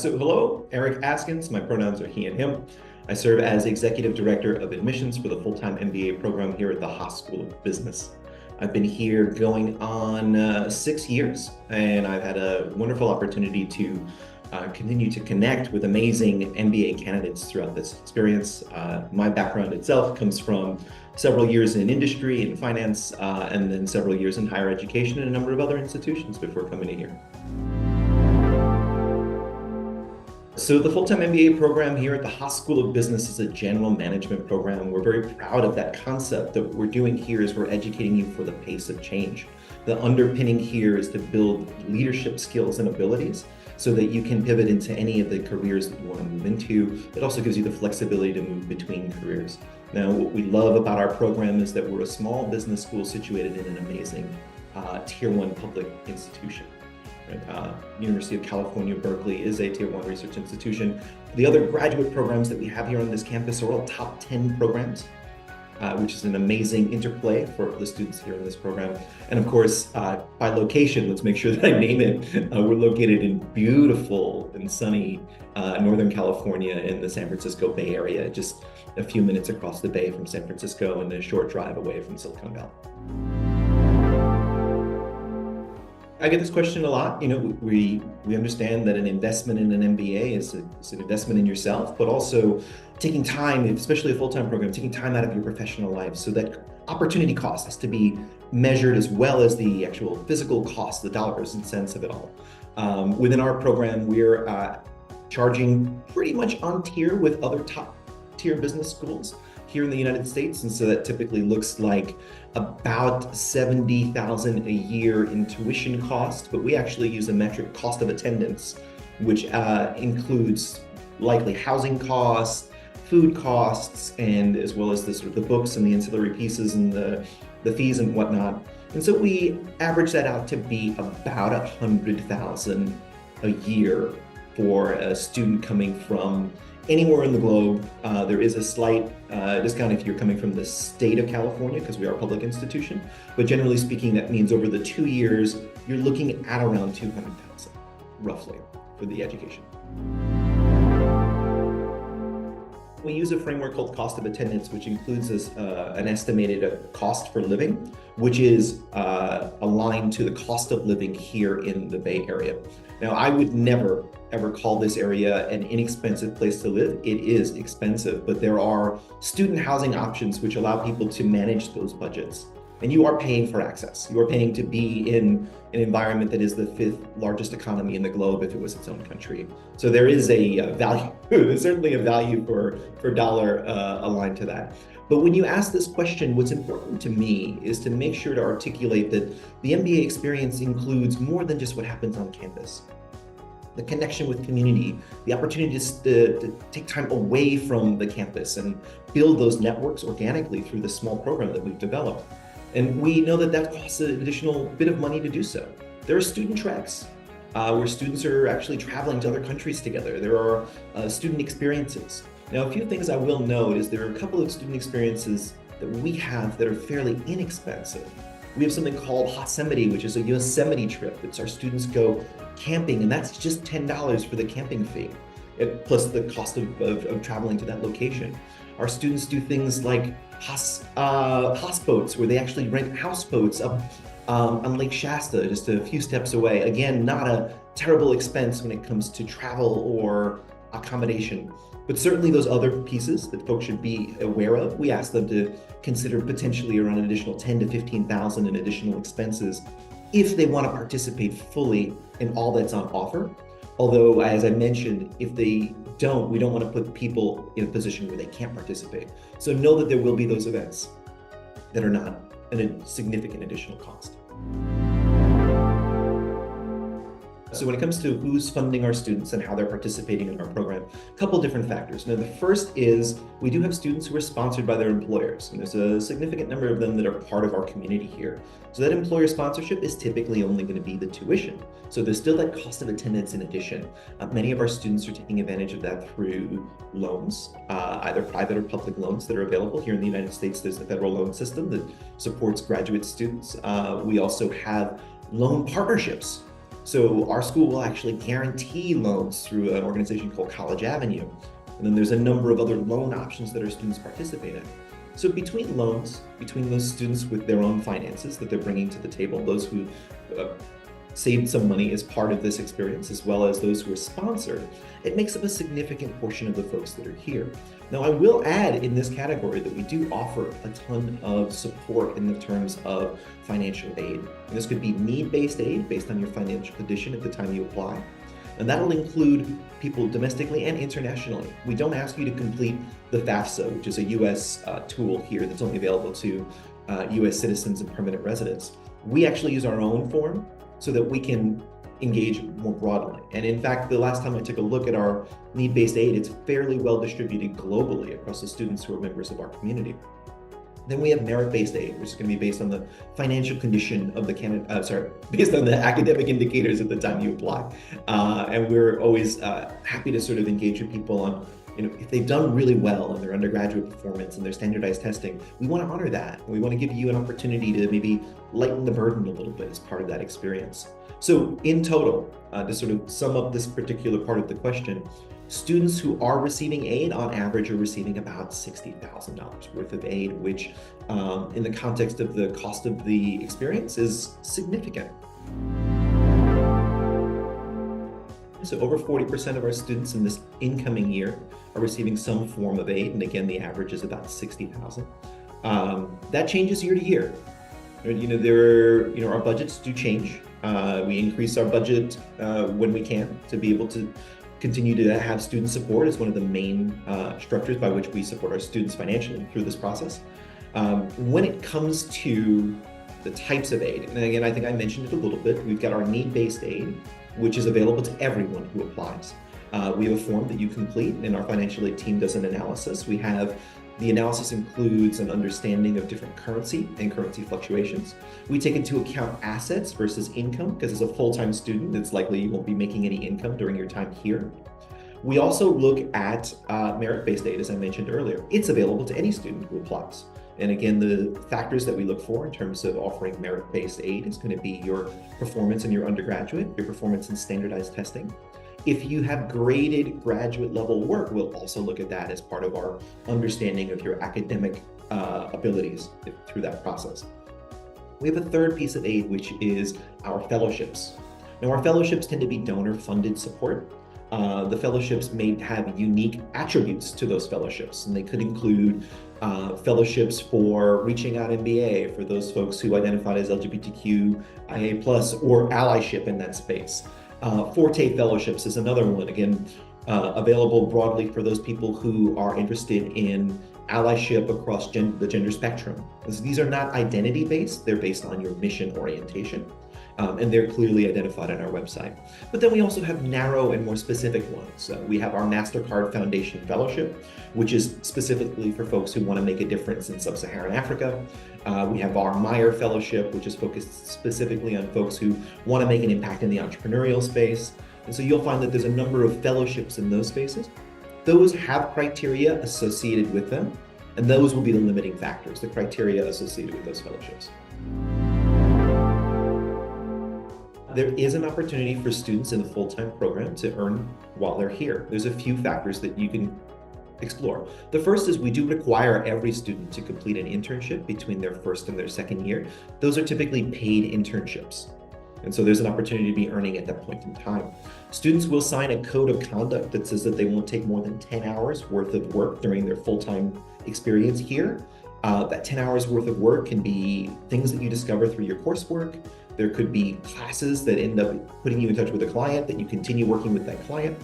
So hello, Eric Askins. My pronouns are he and him. I serve as Executive Director of Admissions for the Full-Time MBA program here at the Haas School of Business. I've been here going on 6 years, and I've had a wonderful opportunity to continue to connect with amazing MBA candidates throughout this experience. My background itself comes from several years in industry and finance, and then several years in higher education and a number of other institutions before coming to here. So the Full-Time MBA program here at the Haas School of Business is a general management program. We're very proud of that concept. That what we're doing here is we're educating you for the pace of change. The underpinning here is to build leadership skills and abilities so that you can pivot into any of the careers that you want to move into. It also gives you the flexibility to move between careers. Now, what we love about our program is that we're a small business school situated in an amazing Tier 1 public institution. University of California, Berkeley is a Tier 1 research institution. The other graduate programs that we have here on this campus are all top 10 programs, which is an amazing interplay for the students here in this program. And of course, by location, let's make sure that I name it. We're located in beautiful and sunny Northern California in the San Francisco Bay Area, just a few minutes across the bay from San Francisco and a short drive away from Silicon Valley. I get this question a lot. You know, we understand that an investment in an MBA is an investment in yourself, but also taking time, especially a full-time program, taking time out of your professional life. So that opportunity cost has to be measured as well as the actual physical cost, the dollars and cents of it all. Within our program, we're charging pretty much on tier with other top tier business schools here in the United States. And so that typically looks like about $70,000 a year in tuition cost, but we actually use a metric, cost of attendance, which includes likely housing costs, food costs, and as well as the books and the ancillary pieces and the fees and whatnot. And so we average that out to be about $100,000 a year for a student coming from anywhere in the globe. There is a slight discount if you're coming from the state of California, because we are a public institution. But generally speaking, that means over the 2 years, you're looking at around $200,000, roughly, for the education. We use a framework called cost of attendance, which includes an estimated cost for living, which is aligned to the cost of living here in the Bay Area. Now, I would never, ever call this area an inexpensive place to live. It is expensive, but there are student housing options which allow people to manage those budgets. And you are paying for access. You are paying to be in an environment that is the 5th largest economy in the globe if it was its own country. So there is a value, there's certainly a value for dollar aligned to that. But when you ask this question, what's important to me is to make sure to articulate that the MBA experience includes more than just what happens on campus. The connection with community, the opportunity to take time away from the campus and build those networks organically through the small program that we've developed. And we know that that costs an additional bit of money to do so. There are student treks where students are actually traveling to other countries together. There are student experiences. Now, a few things I will note is there are a couple of student experiences that we have that are fairly inexpensive. We have something called Yosemite, which is a Yosemite trip. It's our students go camping, and that's just $10 for the camping fee, plus the cost of traveling to that location. Our students do things like houseboats, where they actually rent houseboats up on Lake Shasta, just a few steps away. Again, not a terrible expense when it comes to travel or accommodation, but certainly those other pieces that folks should be aware of. We ask them to consider potentially around an additional $10,000 to $15,000 in additional expenses if they want to participate fully in all that's on offer. Although, as I mentioned, if they don't, we don't want to put people in a position where they can't participate. So know that there will be those events that are not a significant additional cost. So when it comes to who's funding our students and how they're participating in our program, a couple different factors. Now, the first is we do have students who are sponsored by their employers, and there's a significant number of them that are part of our community here. So that employer sponsorship is typically only going to be the tuition. So there's still that cost of attendance in addition. Many of our students are taking advantage of that through loans, either private or public loans that are available. Here in the United States, there's the federal loan system that supports graduate students. We also have loan partnerships So our school will actually guarantee loans through an organization called College Avenue. And then there's a number of other loan options that our students participate in. So between loans, between those students with their own finances that they're bringing to the table, those who saved some money as part of this experience, as well as those who are sponsored, it makes up a significant portion of the folks that are here. Now, I will add in this category that we do offer a ton of support in the terms of financial aid. And this could be need-based aid based on your financial condition at the time you apply. And that'll include people domestically and internationally. We don't ask you to complete the FAFSA, which is a US tool here that's only available to US citizens and permanent residents. We actually use our own form so that we can engage more broadly. And in fact, the last time I took a look at our need-based aid, it's fairly well distributed globally across the students who are members of our community. Then we have merit-based aid, which is going to be based on the financial condition of the candidate, based on the academic indicators at the time you apply. And we're always happy to sort of engage with people on, if they've done really well in their undergraduate performance and their standardized testing, we want to honor that. We want to give you an opportunity to maybe lighten the burden a little bit as part of that experience. So in total, to sort of sum up this particular part of the question, students who are receiving aid on average are receiving about $60,000 worth of aid, which in the context of the cost of the experience is significant. So over 40% of our students in this incoming year are receiving some form of aid. And again, the average is about $60,000. That changes year to year. Our budgets do change. We increase our budget when we can to be able to continue to have student support as one of the main structures by which we support our students financially through this process. When it comes to the types of aid, and again, I think I mentioned it a little bit, we've got our need-based aid, which is available to everyone who applies. We have a form that you complete, and our financial aid team does an analysis. The analysis includes an understanding of different currency and currency fluctuations. We take into account assets versus income, because as a full-time student, it's likely you won't be making any income during your time here. We also look at merit-based aid, as I mentioned earlier. It's available to any student who applies. And again, the factors that we look for in terms of offering merit-based aid is going to be your performance in your undergraduate, your performance in standardized testing. If you have graded graduate level work, we'll also look at that as part of our understanding of your academic abilities through that process. We have a third piece of aid, which is our fellowships. Now, our fellowships tend to be donor-funded support. The fellowships may have unique attributes to those fellowships, and they could include fellowships for Reaching Out MBA for those folks who identified as LGBTQIA+, or allyship in that space. Forte Fellowships is another one, again, available broadly for those people who are interested in allyship across the gender spectrum. These are not identity-based, they're based on your mission orientation. And they're clearly identified on our website. But then we also have narrow and more specific ones. We have our MasterCard Foundation Fellowship, which is specifically for folks who want to make a difference in sub-Saharan Africa. We have our Meyer Fellowship, which is focused specifically on folks who want to make an impact in the entrepreneurial space. And so you'll find that there's a number of fellowships in those spaces. Those have criteria associated with them, and those will be the limiting factors, the criteria associated with those fellowships. There is an opportunity for students in the full-time program to earn while they're here. There's a few factors that you can explore. The first is we do require every student to complete an internship between their first and their second year. Those are typically paid internships. And so there's an opportunity to be earning at that point in time. Students will sign a code of conduct that says that they won't take more than 10 hours worth of work during their full-time experience here. That 10 hours worth of work can be things that you discover through your coursework. There could be classes that end up putting you in touch with a client, that you continue working with that client.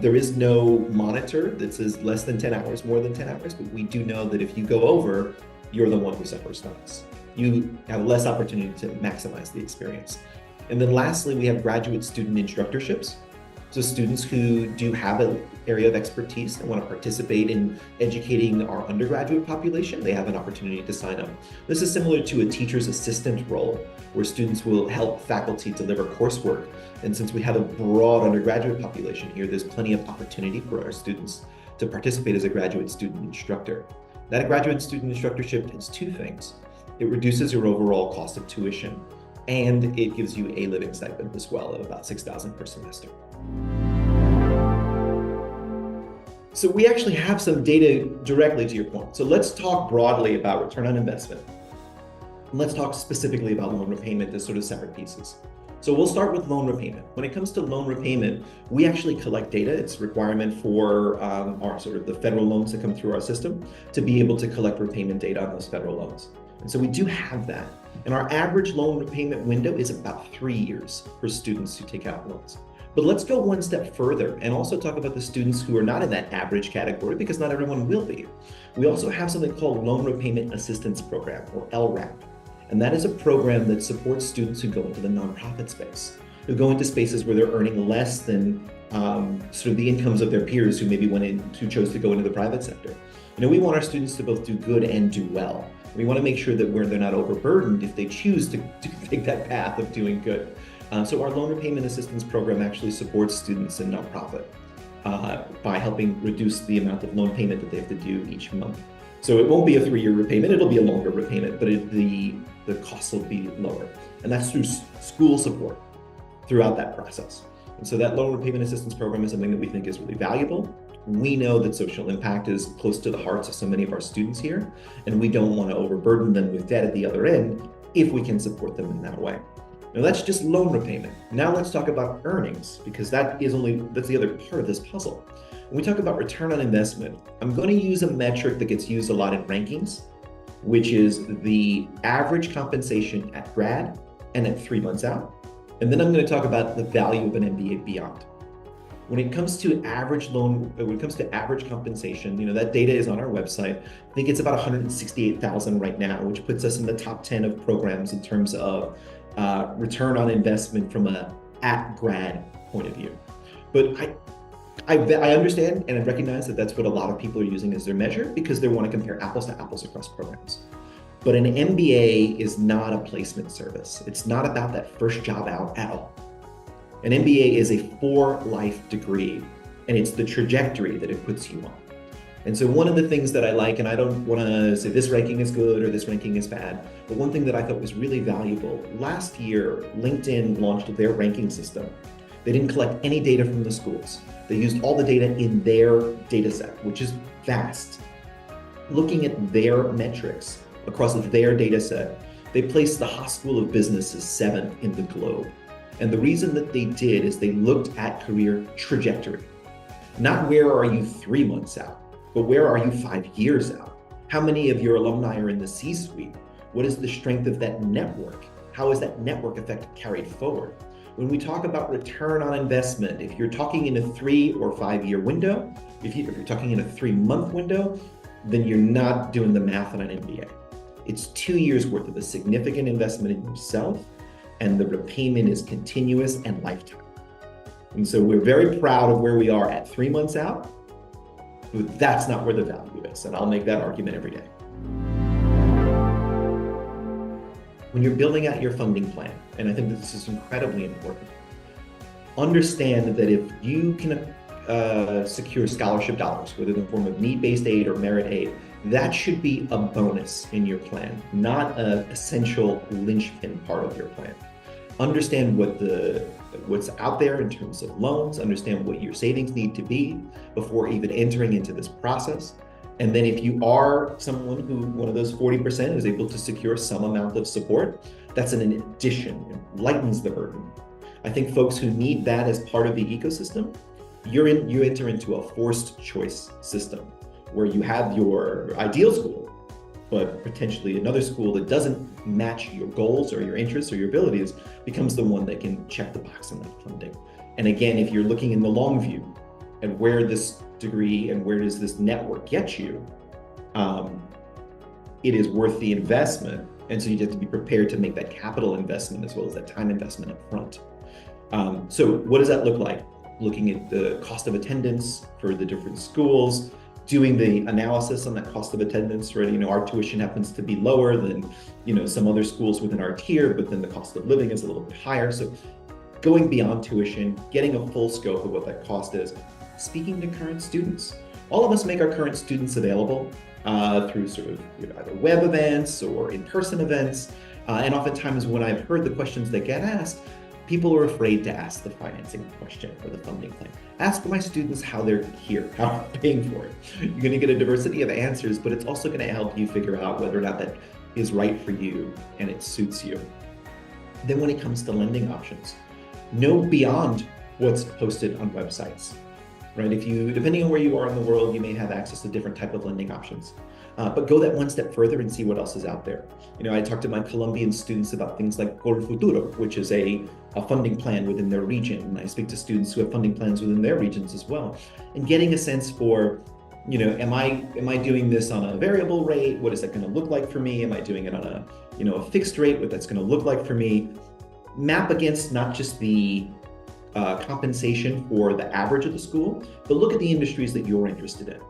There is no monitor that says less than 10 hours, more than 10 hours, but we do know that if you go over, you're the one who suffers loss. You have less opportunity to maximize the experience. And then lastly, we have graduate student instructorships. So students who do have an area of expertise and want to participate in educating our undergraduate population, they have an opportunity to sign up. This is similar to a teacher's assistant role, where students will help faculty deliver coursework. And since we have a broad undergraduate population here, there's plenty of opportunity for our students to participate as a graduate student instructor. That graduate student instructorship does two things. It reduces your overall cost of tuition, and it gives you a living stipend as well of about $6,000 per semester. So we actually have some data directly to your point. So let's talk broadly about return on investment. And let's talk specifically about loan repayment as sort of separate pieces. So we'll start with loan repayment. When it comes to loan repayment, we actually collect data. It's a requirement for our sort of the federal loans that come through our system to be able to collect repayment data on those federal loans. And so we do have that. And our average loan repayment window is about 3 years for students who take out loans. But let's go one step further and also talk about the students who are not in that average category, because not everyone will be. We also have something called Loan Repayment Assistance Program, or LRAP. And that is a program that supports students who go into the nonprofit space, who go into spaces where they're earning less than sort of the incomes of their peers who maybe who chose to go into the private sector. You know, we want our students to both do good and do well. We want to make sure that they're not overburdened if they choose to take that path of doing good. So our Loan Repayment Assistance Program actually supports students in nonprofit by helping reduce the amount of loan payment that they have to do each month. So it won't be a 3-year repayment, it'll be a longer repayment, but the cost will be lower. And that's through school support throughout that process. And so that Loan Repayment Assistance Program is something that we think is really valuable. We know that social impact is close to the hearts of so many of our students here, and we don't want to overburden them with debt at the other end if we can support them in that way. Now that's just loan repayment. Now let's talk about earnings, because that's the other part of this puzzle. When we talk about return on investment, I'm going to use a metric that gets used a lot in rankings, which is the average compensation at grad and at 3 months out. And then I'm going to talk about the value of an MBA beyond. When it comes to average compensation, you know, that data is on our website. I think it's about 168,000 right now, which puts us in the top 10 of programs in terms of return on investment from a at grad point of view. But I understand and I recognize that that's what a lot of people are using as their measure, because they want to compare apples to apples across programs. But an MBA is not a placement service. It's not about that first job out at all. An MBA is a for-life degree, and it's the trajectory that it puts you on. And so one of the things that I like, and I don't want to say this ranking is good or this ranking is bad, but one thing that I thought was really valuable, last year, LinkedIn launched their ranking system. They didn't collect any data from the schools. They used all the data in their data set, which is vast. Looking at their metrics across their data set, they placed the Haas School of Business as 7th in the globe. And the reason that they did is they looked at career trajectory. Not where are you 3 months out, but where are you 5 years out? How many of your alumni are in the C-suite? What is the strength of that network? How is that network effect carried forward? When we talk about return on investment, if you're talking in a 3 or 5 year window, if you're talking in a 3-month window, then you're not doing the math on an MBA. It's 2 years worth of a significant investment in yourself, and the repayment is continuous and lifetime. And so we're very proud of where we are at 3 months out, but that's not where the value is. And I'll make that argument every day. When you're building out your funding plan, and I think that this is incredibly important, understand that if you can secure scholarship dollars, whether in the form of need-based aid or merit aid, that should be a bonus in your plan, not an essential linchpin part of your plan. Understand what's out there in terms of loans, understand what your savings need to be before even entering into this process. And then if you are someone who, one of those 40% is able to secure some amount of support, that's an addition, it lightens the burden. I think folks who need that as part of the ecosystem, you enter into a forced choice system where you have your ideal school, but potentially another school that doesn't match your goals or your interests or your abilities becomes the one that can check the box on that funding. And again, if you're looking in the long view and where this degree and where does this network get you, it is worth the investment. And so you have to be prepared to make that capital investment as well as that time investment up front. So what does that look like? Looking at the cost of attendance for the different schools, doing the analysis on that cost of attendance, right? You know, our tuition happens to be lower than, you know, some other schools within our tier, but then the cost of living is a little bit higher. So going beyond tuition, getting a full scope of what that cost is, speaking to current students. All of us make our current students available through sort of either web events or in-person events. And oftentimes when I've heard the questions that get asked, people are afraid to ask the financing question or the funding plan. Ask my students how they're here, how they're paying for it. You're going to get a diversity of answers, but it's also going to help you figure out whether or not that is right for you and it suits you. Then when it comes to lending options, know beyond what's posted on websites, right? Depending on where you are in the world, you may have access to different type of lending options. But go that one step further and see what else is out there. I talked to my Colombian students about things like Col Futuro, which is a funding plan within their region. And I speak to students who have funding plans within their regions as well. And getting a sense for, am I doing this on a variable rate? What is that going to look like for me? Am I doing it on a fixed rate? What that's going to look like for me? Map against not just the compensation for the average of the school, but look at the industries that you're interested in.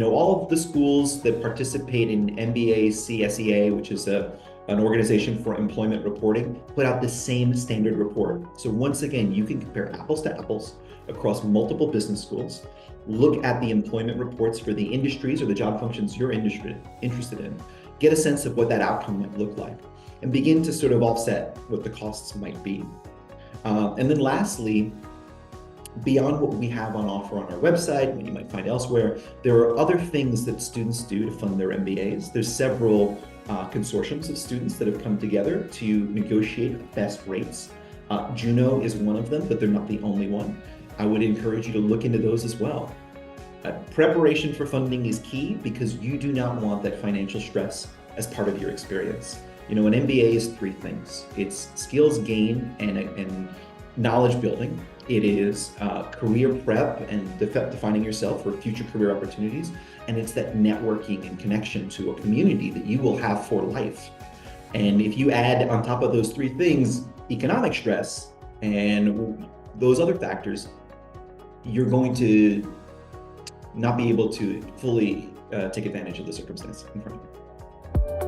All of the schools that participate in MBACSEA, which is an organization for employment reporting, put out the same standard report. So once again, you can compare apples to apples across multiple business schools, look at the employment reports for the industries or the job functions you're interested in, get a sense of what that outcome might look like, and begin to sort of offset what the costs might be. And then lastly, beyond what we have on offer on our website, what you might find elsewhere, there are other things that students do to fund their MBAs. There's several consortiums of students that have come together to negotiate best rates. Juno is one of them, but they're not the only one. I would encourage you to look into those as well. Preparation for funding is key because you do not want that financial stress as part of your experience. An MBA is three things. It's skills gain and knowledge building. It is career prep and defining yourself for future career opportunities. And it's that networking and connection to a community that you will have for life. And if you add on top of those three things, economic stress and those other factors, you're going to not be able to fully take advantage of the circumstance in front of you.